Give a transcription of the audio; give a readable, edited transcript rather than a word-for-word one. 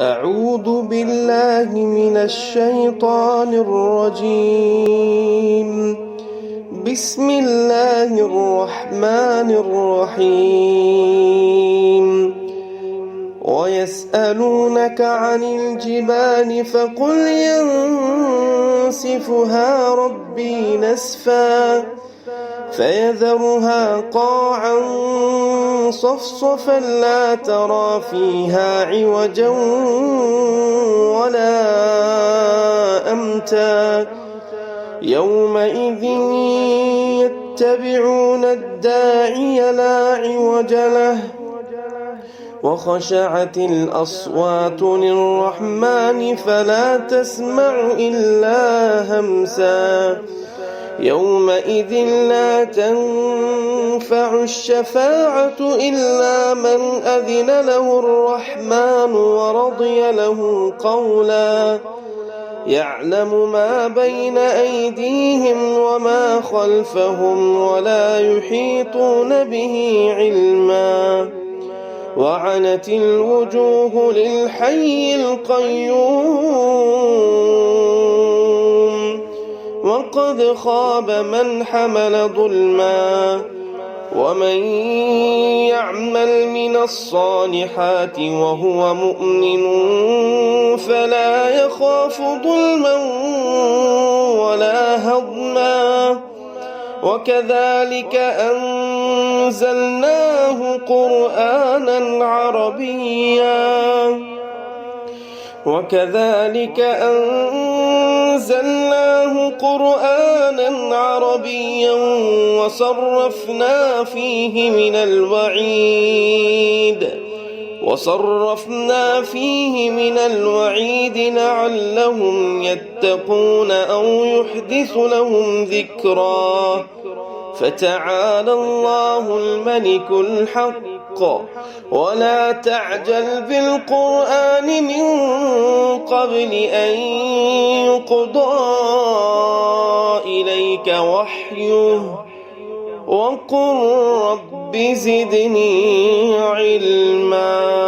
أعوذ بالله من الشيطان الرجيم. بسم الله الرحمن الرحيم. ويسألونك عن الجبال فقل ينسفها ربي نسفا فيذرها قاعا صفصفا لا ترى فيها عوجا ولا أمتا يومئذ يتبعون الداعي لا عوج له وخشعت الأصوات للرحمن فلا تسمع إلا همسا يومئذ لا تنفع الشفاعة إلا من أذن له الرحمن ورضي له قولا يعلم ما بين أيديهم وما خلفهم ولا يحيطون به علما وعنت الوجوه للحي القيوم وقد خاب من حمل ظلما ومن يعمل من الصالحات وهو مؤمن فلا يخاف ظلما ولا هضما وكذلك أنزلناه قرآنا عربيا وصرفنا فيه من الوعيد لعلهم يتقون أو يحدث لهم ذكرا فتعالى الله الملك الحق ولا تعجل بالقرآن من قبل أن يقضى إليك وحيه وقل رب زدني علما.